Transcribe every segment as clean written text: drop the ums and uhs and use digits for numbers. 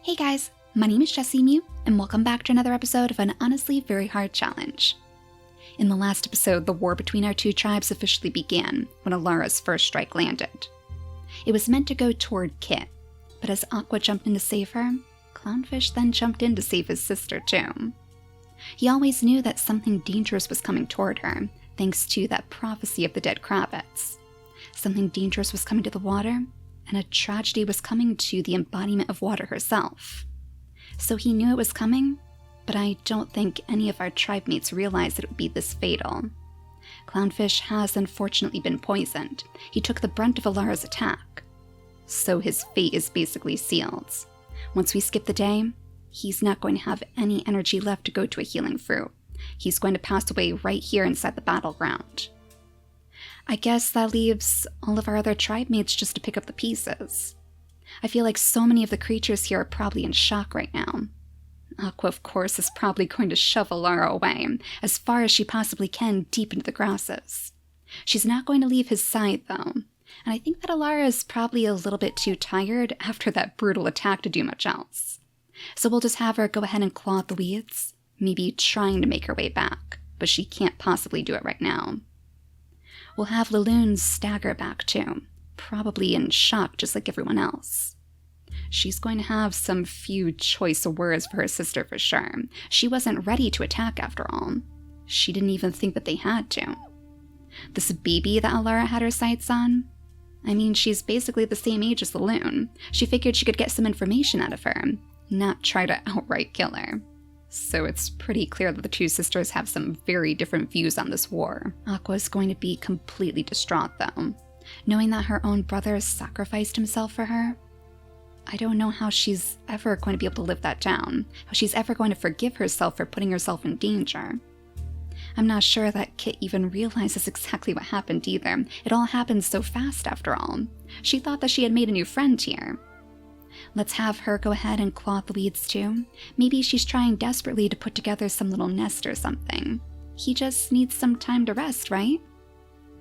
Hey guys, my name is JessiMew, and welcome back to another episode of an honestly very hard challenge. In the last episode, the war between our two tribes officially began when Elara's first strike landed. It was meant to go toward Kit, but as Aqua jumped in to save her, Clownfish then jumped in to save his sister too. He always knew that something dangerous was coming toward her, thanks to that prophecy of the dead Kravitz. Something dangerous was coming to the water, and a tragedy was coming to the embodiment of water herself. So he knew it was coming, but I don't think any of our tribe mates realized that it would be this fatal. Clownfish has unfortunately been poisoned. He took the brunt of Elara's attack. So his fate is basically sealed. Once we skip the day, he's not going to have any energy left to go to a healing fruit. He's going to pass away right here inside the battleground. I guess that leaves all of our other tribe mates just to pick up the pieces. I feel like so many of the creatures here are probably in shock right now. Aqua, of course, is probably going to shove Elara away, as far as she possibly can deep into the grasses. She's not going to leave his side, though, and I think that Elara is probably a little bit too tired after that brutal attack to do much else. So we'll just have her go ahead and claw at the weeds, maybe trying to make her way back, but she can't possibly do it right now. We'll have Lune stagger back too, probably in shock just like everyone else. She's going to have some few choice words for her sister for sure. She wasn't ready to attack after all. She didn't even think that they had to. This baby that Elara had her sights on? I mean, she's basically the same age as Lune. She figured she could get some information out of her, not try to outright kill her. So it's pretty clear that the two sisters have some very different views on this war. Aqua's going to be completely distraught though, knowing that her own brother sacrificed himself for her. I don't know how she's ever going to be able to live that down, how she's ever going to forgive herself for putting herself in danger. I'm not sure that Kit even realizes exactly what happened either. It all happened so fast after all. She thought that she had made a new friend here. Let's have her go ahead and claw the weeds too. Maybe she's trying desperately to put together some little nest or something. He just needs some time to rest, right?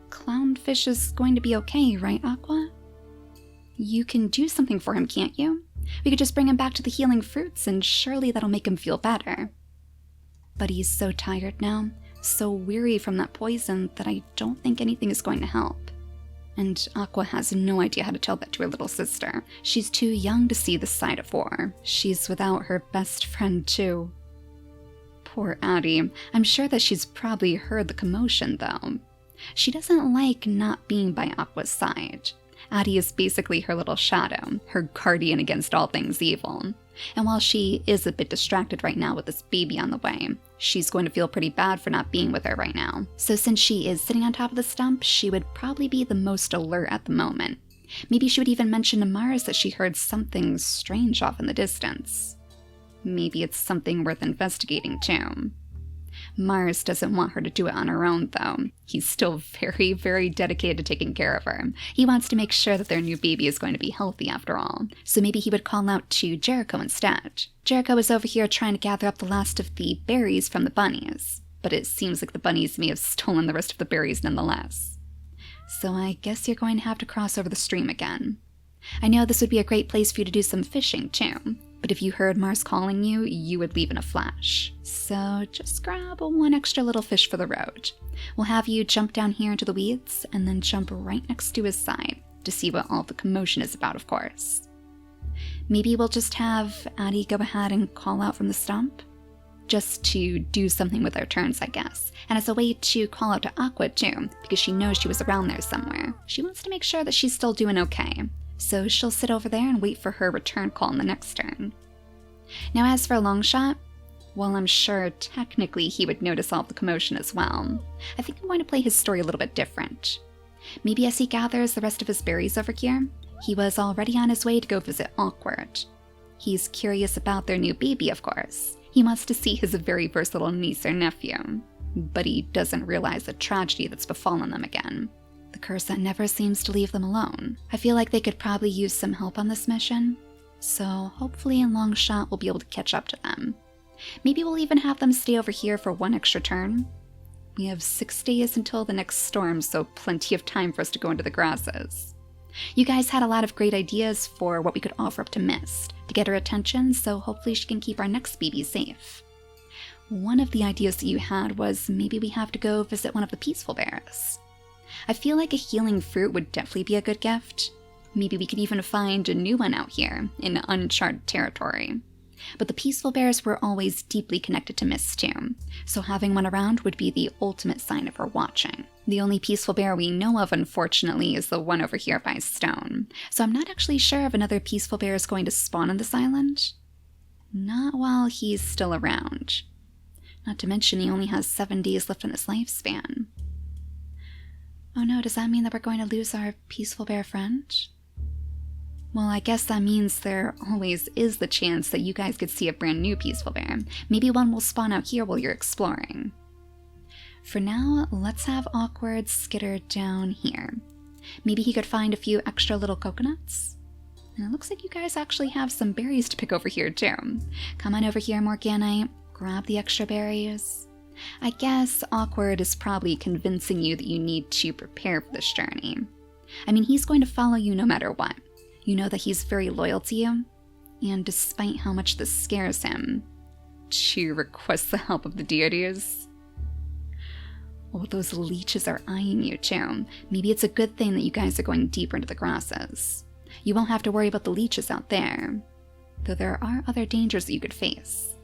Clownfish is going to be okay, right, Aqua? You can do something for him, can't you? We could just bring him back to the healing fruits and surely that'll make him feel better. But he's so tired now, so weary from that poison that I don't think anything is going to help. And Aqua has no idea how to tell that to her little sister. She's too young to see this side of war. She's without her best friend too. Poor Addie. I'm sure that she's probably heard the commotion though. She doesn't like not being by Aqua's side. Addie is basically her little shadow, her guardian against all things evil. And while she is a bit distracted right now with this baby on the way, she's going to feel pretty bad for not being with her right now. So since she is sitting on top of the stump, she would probably be the most alert at the moment. Maybe she would even mention to Mars that she heard something strange off in the distance. Maybe it's something worth investigating too. Mars doesn't want her to do it on her own though. He's still very, very dedicated to taking care of her. He wants to make sure that their new baby is going to be healthy after all. So maybe he would call out to Jericho instead. Jericho is over here trying to gather up the last of the berries from the bunnies, but it seems like the bunnies may have stolen the rest of the berries nonetheless. So I guess you're going to have to cross over the stream again. I know this would be a great place for you to do some fishing too. But if you heard Mars calling you, you would leave in a flash. So just grab one extra little fish for the road. We'll have you jump down here into the weeds and then jump right next to his side to see what all the commotion is about, of course. Maybe we'll just have Addie go ahead and call out from the stump. Just to do something with our turns, I guess. And as a way to call out to Aqua too, because she knows she was around there somewhere. She wants to make sure that she's still doing okay. So she'll sit over there and wait for her return call in the next turn. Now as for Longshot, well, I'm sure technically he would notice all the commotion as well. I think I'm going to play his story a little bit different. Maybe as he gathers the rest of his berries over here, he was already on his way to go visit Awkward. He's curious about their new baby, of course. He wants to see his very versatile niece or nephew, but he doesn't realize the tragedy that's befallen them again. The curse that never seems to leave them alone. I feel like they could probably use some help on this mission, so hopefully in Longshot we'll be able to catch up to them. Maybe we'll even have them stay over here for one extra turn. We have 6 days until the next storm, so plenty of time for us to go into the grasses. You guys had a lot of great ideas for what we could offer up to Mist, to get her attention, so hopefully she can keep our next BB safe. One of the ideas that you had was maybe we have to go visit one of the peaceful bears. I feel like a healing fruit would definitely be a good gift. Maybe we could even find a new one out here in uncharted territory. But the peaceful bears were always deeply connected to Mist too, so having one around would be the ultimate sign of her watching. The only peaceful bear we know of, unfortunately, is the one over here by Stone, so I'm not actually sure if another peaceful bear is going to spawn on this island. Not while he's still around. Not to mention he only has 7 days left in his lifespan. Oh no, does that mean that we're going to lose our peaceful bear friend? Well, I guess that means there always is the chance that you guys could see a brand new peaceful bear. Maybe one will spawn out here while you're exploring. For now, let's have Awkward skitter down here. Maybe he could find a few extra little coconuts. And it looks like you guys actually have some berries to pick over here too. Come on over here, Morganite. Grab the extra berries. I guess Awkward is probably convincing you that you need to prepare for this journey. I mean, he's going to follow you no matter what. You know that he's very loyal to you, and despite how much this scares him, to request the help of the deities. Oh, those leeches are eyeing you too. Maybe it's a good thing that you guys are going deeper into the grasses. You won't have to worry about the leeches out there, though there are other dangers that you could face.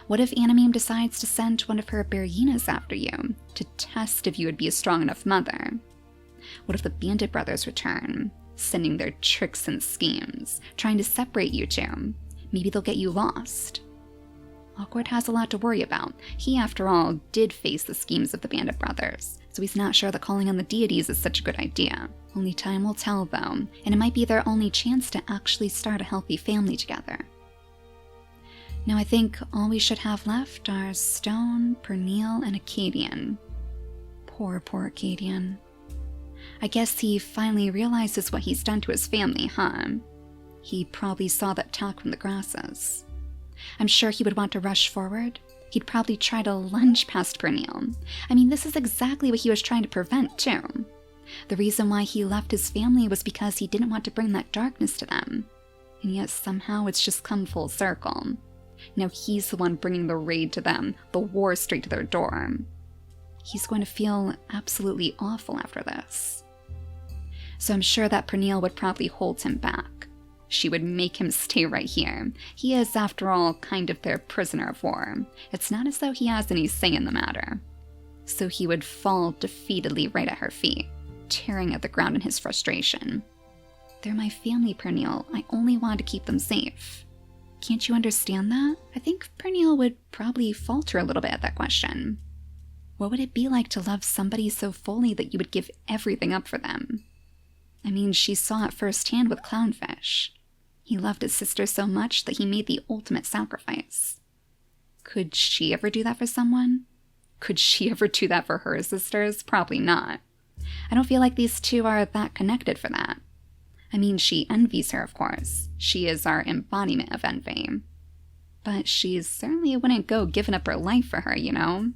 What if Animame decides to send one of her Beryinas after you, to test if you would be a strong enough mother? What if the Bandit Brothers return, sending their tricks and schemes, trying to separate you two? Maybe they'll get you lost. Awkward has a lot to worry about. He, after all, did face the schemes of the Bandit Brothers, so he's not sure that calling on the deities is such a good idea. Only time will tell, though, and it might be their only chance to actually start a healthy family together. Now I think all we should have left are Stone, Pernille, and Acadian. Poor Acadian. I guess he finally realizes what he's done to his family, huh? He probably saw that talk from the grasses. I'm sure he would want to rush forward. He'd probably try to lunge past Pernille. I mean, this is exactly what he was trying to prevent, too. The reason why he left his family was because he didn't want to bring that darkness to them. And yet somehow it's just come full circle. Now he's the one bringing the raid to them, the war straight to their door. He's going to feel absolutely awful after this. So I'm sure that Pernille would probably hold him back. She would make him stay right here. He is, after all, kind of their prisoner of war. It's not as though he has any say in the matter. So he would fall defeatedly right at her feet, tearing at the ground in his frustration. They're my family, Pernille. I only want to keep them safe. Can't you understand that? I think Pernille would probably falter a little bit at that question. What would it be like to love somebody so fully that you would give everything up for them? I mean, she saw it firsthand with Clownfish. He loved his sister so much that he made the ultimate sacrifice. Could she ever do that for someone? Could she ever do that for her sisters? Probably not. I don't feel like these two are that connected for that. I mean, she envies her, of course. She is our embodiment of envy. But she certainly wouldn't go giving up her life for her, you know?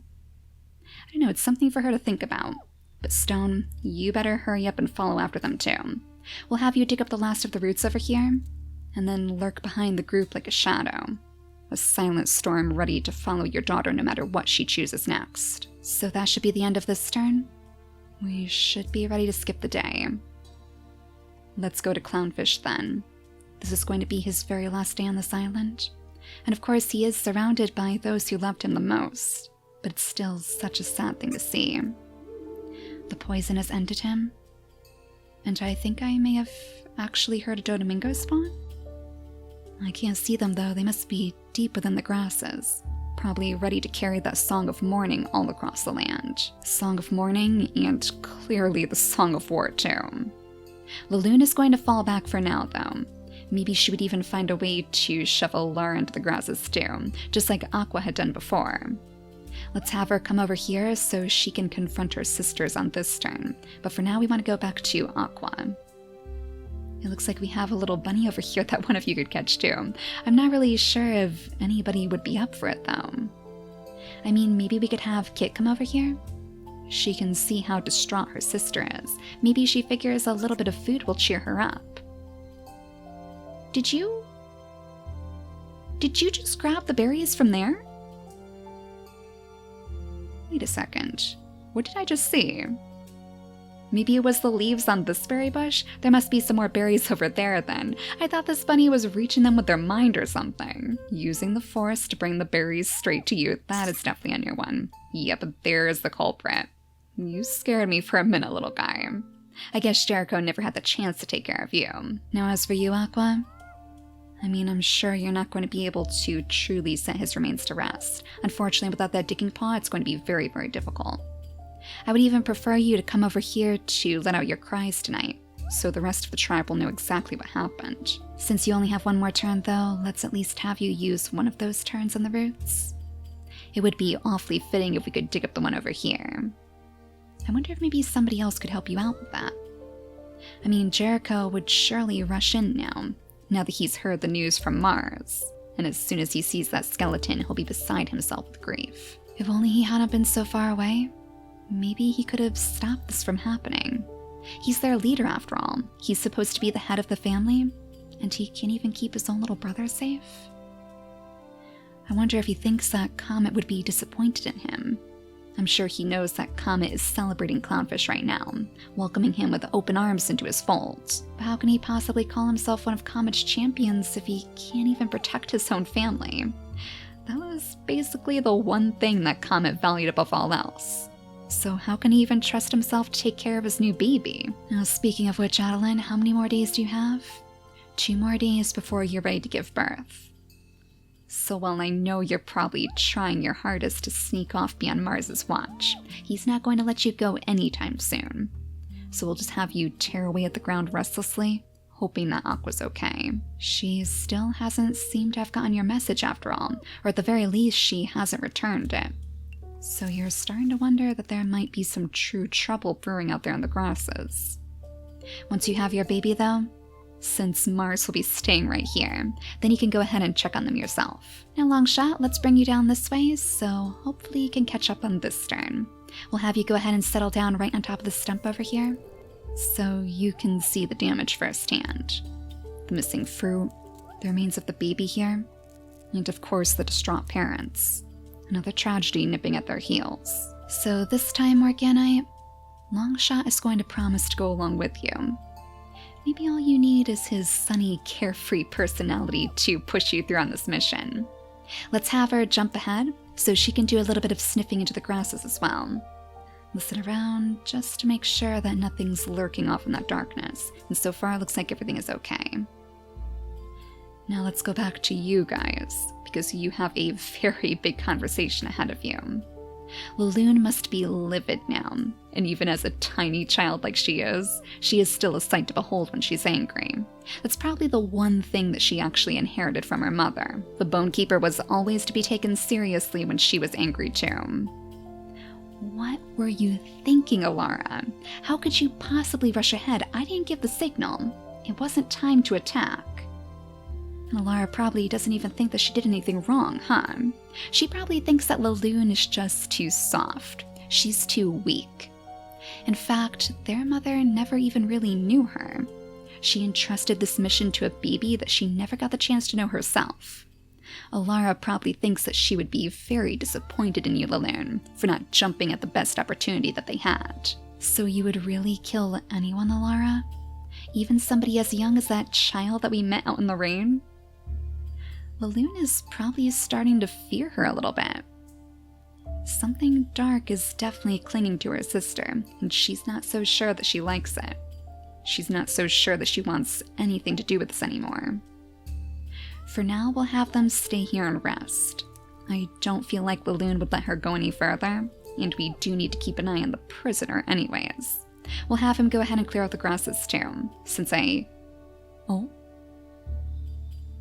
I don't know, it's something for her to think about. But Stone, you better hurry up and follow after them too. We'll have you dig up the last of the roots over here, and then lurk behind the group like a shadow. A silent storm ready to follow your daughter no matter what she chooses next. So that should be the end of this turn. We should be ready to skip the day. Let's go to Clownfish then. This is going to be his very last day on this island. And of course he is surrounded by those who loved him the most, but it's still such a sad thing to see. The poison has ended him, and I think I may have actually heard a Doflamingo spawn. I can't see them though, they must be deep within the grasses, probably ready to carry that song of mourning all across the land. Song of mourning, and clearly the song of war too. Lune is going to fall back for now though. Maybe she would even find a way to shove Elara into the grasses too, just like Aqua had done before. Let's have her come over here so she can confront her sisters on this turn, but for now we want to go back to Aqua. It looks like we have a little bunny over here that one of you could catch too. I'm not really sure if anybody would be up for it though. I mean, maybe we could have Kit come over here? She can see how distraught her sister is. Maybe she figures a little bit of food will cheer her up. Did you Did you just grab the berries from there? Wait a second. What did I just see? Maybe it was the leaves on this berry bush? There must be some more berries over there then. I thought this bunny was reaching them with their mind or something. Using the force to bring the berries straight to you. That is definitely a new one. Yep, there is the culprit. You scared me for a minute, little guy. I guess Jericho never had the chance to take care of you. Now as for you, Aqua, I mean, I'm sure you're not going to be able to truly set his remains to rest. Unfortunately, without that digging paw, it's going to be very, very difficult. I would even prefer you to come over here to let out your cries tonight, so the rest of the tribe will know exactly what happened. Since you only have one more turn though, let's at least have you use one of those turns on the roots. It would be awfully fitting if we could dig up the one over here. I wonder if maybe somebody else could help you out with that. I mean, Jericho would surely rush in now that he's heard the news from Mars, and as soon as he sees that skeleton, he'll be beside himself with grief. If only he hadn't been so far away. Maybe he could have stopped this from happening. He's their leader after all. He's supposed to be the head of the family, and he can't even keep his own little brother safe. I wonder if he thinks that Comet would be disappointed in him. I'm sure he knows that Comet is celebrating Clownfish right now, welcoming him with open arms into his fold. But how can he possibly call himself one of Comet's champions if he can't even protect his own family? That was basically the one thing that Comet valued above all else. So how can he even trust himself to take care of his new baby? Now, speaking of which, Adeline, how many more days do you have? 2 more days before you're ready to give birth. So while I know you're probably trying your hardest to sneak off beyond Mars's watch, he's not going to let you go anytime soon. So we'll just have you tear away at the ground restlessly, hoping that Aqua's okay. She still hasn't seemed to have gotten your message after all, or at the very least she hasn't returned it. So you're starting to wonder that there might be some true trouble brewing out there in the grasses. Once you have your baby though, since Mars will be staying right here, then you can go ahead and check on them yourself. Now Longshot, let's bring you down this way, so hopefully you can catch up on this turn. We'll have you go ahead and settle down right on top of the stump over here, so you can see the damage firsthand. The missing fruit, the remains of the baby here, and of course the distraught parents. Another tragedy nipping at their heels. So this time, Morganite, Longshot is going to promise to go along with you. Maybe all you need is his sunny, carefree personality to push you through on this mission. Let's have her jump ahead, so she can do a little bit of sniffing into the grasses as well. Listen around, just to make sure that nothing's lurking off in that darkness, and so far it looks like everything is okay. Now let's go back to you guys, because you have a very big conversation ahead of you. Lune must be livid now, and even as a tiny child like she is still a sight to behold when she's angry. That's probably the one thing that she actually inherited from her mother. The Bone Keeper was always to be taken seriously when she was angry too. What were you thinking, Elara? How could you possibly rush ahead? I didn't give the signal. It wasn't time to attack. And Elara probably doesn't even think that she did anything wrong, huh? She probably thinks that Lune is just too soft. She's too weak. In fact, their mother never even really knew her. She entrusted this mission to a baby that she never got the chance to know herself. Elara probably thinks that she would be very disappointed in you, Lune, for not jumping at the best opportunity that they had. So you would really kill anyone, Elara? Even somebody as young as that child that we met out in the rain? Lune is probably starting to fear her a little bit. Something dark is definitely clinging to her sister, and she's not so sure that she likes it. She's not so sure that she wants anything to do with this anymore. For now, we'll have them stay here and rest. I don't feel like Lune would let her go any further, and we do need to keep an eye on the prisoner anyways. We'll have him go ahead and clear out the grasses too, since Oh?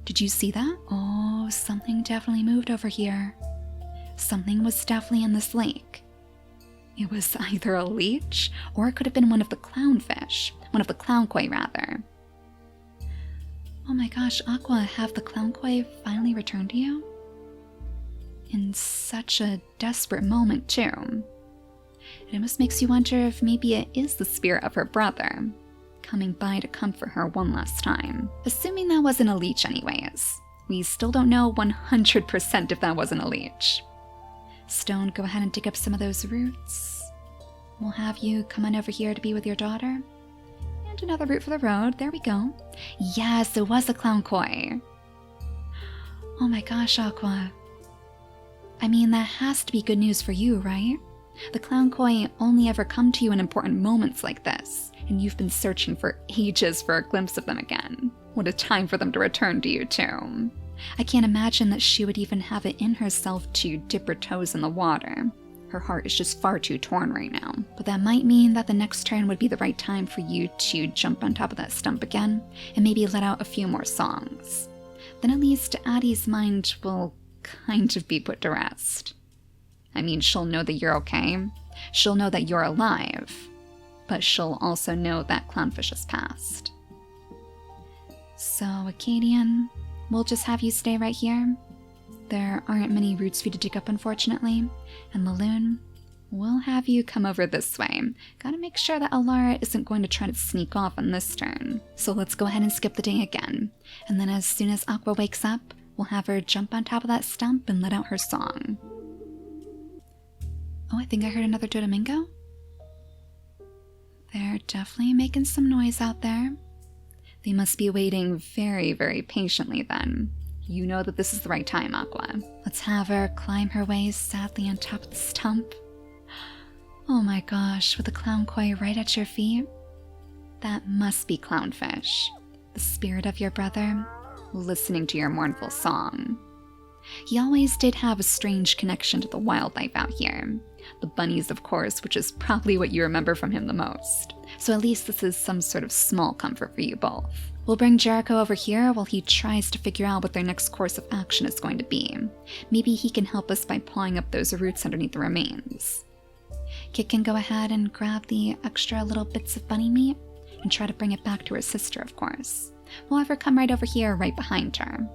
Did you see that? Oh, something definitely moved over here. Something was definitely in this lake. It was either a leech, or it could have been one of the clownfish. One of the clownkoi, rather. Oh my gosh, Aqua, have the clownkoi finally returned to you? In such a desperate moment, too. It almost makes you wonder if maybe it is the spirit of her brother, coming by to comfort her one last time. Assuming that wasn't a leech anyways. We still don't know 100% if that wasn't a leech. Stone, go ahead and dig up some of those roots. We'll have you come on over here to be with your daughter. And another root for the road. There we go. Yes, it was a clown koi. Oh my gosh, Aqua. I mean, that has to be good news for you, right? The clown koi only ever come to you in important moments like this, and you've been searching for ages for a glimpse of them again. What a time for them to return to you, too. I can't imagine that she would even have it in herself to dip her toes in the water. Her heart is just far too torn right now. But that might mean that the next turn would be the right time for you to jump on top of that stump again, and maybe let out a few more songs. Then at least Addie's mind will kind of be put to rest. I mean, she'll know that you're okay. She'll know that you're alive. But she'll also know that Clownfish has passed. So, Acadian, we'll just have you stay right here. There aren't many roots for you to dig up, unfortunately. And Lune, we'll have you come over this way. Gotta make sure that Elara isn't going to try to sneak off on this turn. So let's go ahead and skip the day again. And then as soon as Aqua wakes up, we'll have her jump on top of that stump and let out her song. Oh, I think I heard another Dodomingo. They're definitely making some noise out there. They must be waiting very, very patiently then. You know that this is the right time, Aqua. Let's have her climb her way sadly on top of the stump. Oh my gosh, with the clown koi right at your feet? That must be Clownfish, the spirit of your brother, listening to your mournful song. He always did have a strange connection to the wildlife out here. The bunnies, of course, which is probably what you remember from him the most. So at least this is some sort of small comfort for you both. We'll bring Jericho over here while he tries to figure out what their next course of action is going to be. Maybe he can help us by pawing up those roots underneath the remains. Kit can go ahead and grab the extra little bits of bunny meat and try to bring it back to her sister, of course. We'll have her come right over here, right behind her.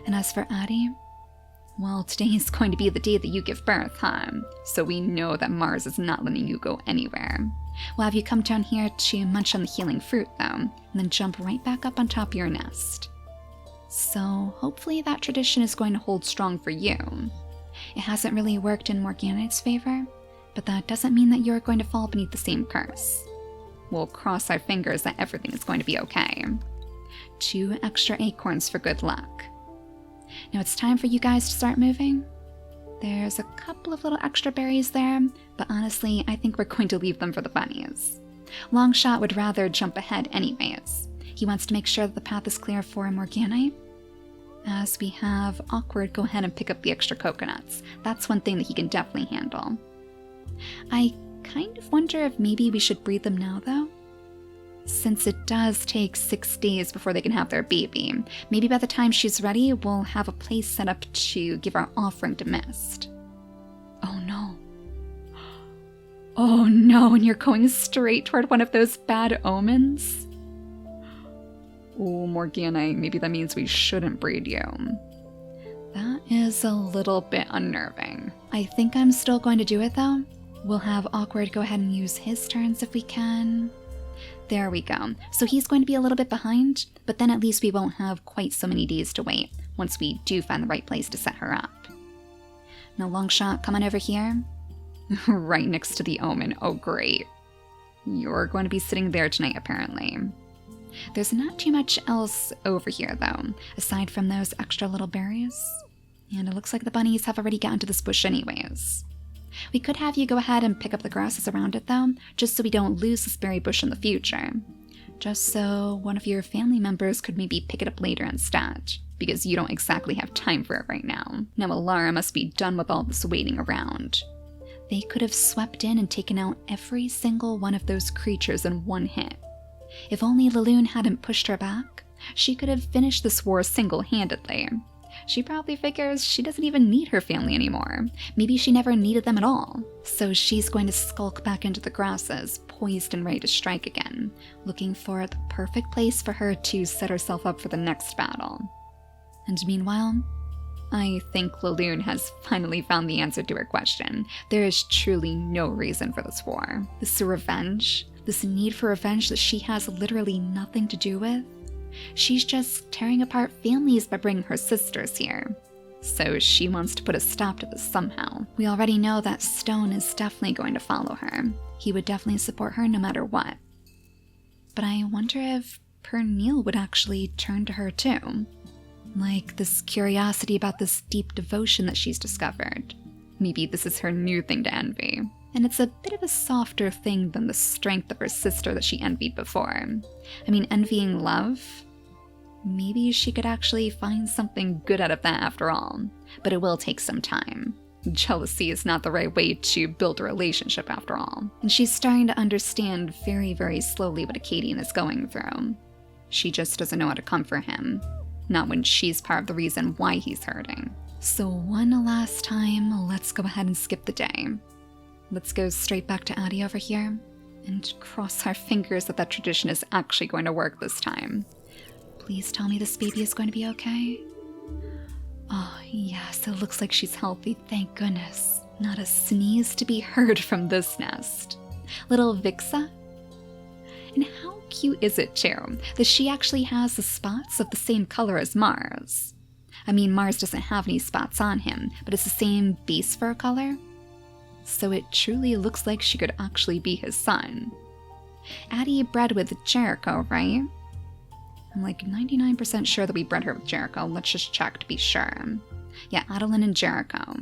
And as for Addie, well, today is going to be the day that you give birth, huh? So we know that Mars is not letting you go anywhere. We'll have you come down here to munch on the healing fruit, though, and then jump right back up on top of your nest. So hopefully that tradition is going to hold strong for you. It hasn't really worked in Morgana's favor, but that doesn't mean that you're going to fall beneath the same curse. We'll cross our fingers that everything is going to be okay. 2 extra acorns for good luck. Now it's time for you guys to start moving. There's a couple of little extra berries there, but honestly, I think we're going to leave them for the bunnies. Longshot would rather jump ahead anyways. He wants to make sure that the path is clear for Morganite. As we have Awkward go ahead and pick up the extra coconuts. That's one thing that he can definitely handle. I kind of wonder if maybe we should breed them now, though. Since it does take 6 days before they can have their baby, maybe by the time she's ready, we'll have a place set up to give our offering to Mist. Oh no. Oh no, and you're going straight toward one of those bad omens? Oh, Morgana, maybe that means we shouldn't breed you. That is a little bit unnerving. I think I'm still going to do it though. We'll have Awkward go ahead and use his turns if we can. There we go. So he's going to be a little bit behind, but then at least we won't have quite so many days to wait once we do find the right place to set her up. Now Longshot, come on over here. Right next to the omen. Oh great. You're going to be sitting there tonight apparently. There's not too much else over here though, aside from those extra little berries. And it looks like the bunnies have already gotten to this bush anyways. We could have you go ahead and pick up the grasses around it though, just so we don't lose this berry bush in the future. Just so one of your family members could maybe pick it up later instead, because you don't exactly have time for it right now. Now Elara must be done with all this waiting around. They could have swept in and taken out every single one of those creatures in one hit. If only Lune hadn't pushed her back, she could have finished this war single-handedly. She probably figures she doesn't even need her family anymore. Maybe she never needed them at all. So she's going to skulk back into the grasses, poised and ready to strike again, looking for the perfect place for her to set herself up for the next battle. And meanwhile, I think Lune has finally found the answer to her question. There is truly no reason for this war. This revenge, this need for revenge that she has literally nothing to do with. She's just tearing apart families by bringing her sisters here. So she wants to put a stop to this somehow. We already know that Stone is definitely going to follow her. He would definitely support her no matter what. But I wonder if Pernille would actually turn to her too. Like this curiosity about this deep devotion that she's discovered. Maybe this is her new thing to envy. And it's a bit of a softer thing than the strength of her sister that she envied before. I mean, envying love? Maybe she could actually find something good out of that after all. But it will take some time. Jealousy is not the right way to build a relationship after all. And she's starting to understand very, very slowly what Acadian is going through. She just doesn't know how to comfort him. Not when she's part of the reason why he's hurting. So one last time, let's go ahead and skip the day. Let's go straight back to Addie over here and cross our fingers that that tradition is actually going to work this time. Please tell me this baby is going to be okay. Oh, yes, it looks like she's healthy, thank goodness. Not a sneeze to be heard from this nest. Little Vixa? And how cute is it, too, that she actually has the spots of the same color as Mars? I mean, Mars doesn't have any spots on him, but it's the same base fur color. So it truly looks like she could actually be his son. Addie bred with Jericho, right? I'm like 99% sure that we bred her with Jericho. Let's just check to be sure. Yeah, Adeline and Jericho.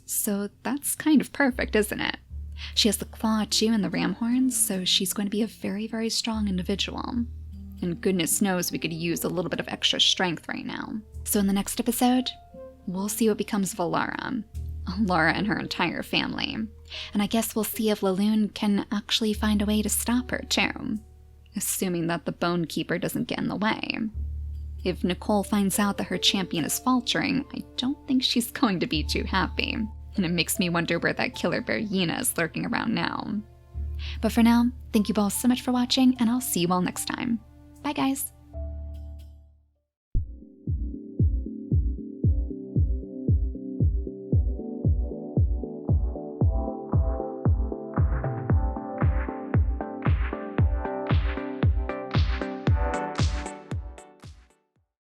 So that's kind of perfect, isn't it? She has the claw too and the ram horns, so she's going to be a very, very strong individual. And goodness knows we could use a little bit of extra strength right now. So in the next episode, we'll see what becomes of Elara and her entire family. And I guess we'll see if Lune can actually find a way to stop her too. Assuming that the Bone Keeper doesn't get in the way. If Nicole finds out that her champion is faltering, I don't think she's going to be too happy. And it makes me wonder where that killer bear Yena is lurking around now. But for now, thank you all so much for watching, and I'll see you all next time. Bye guys!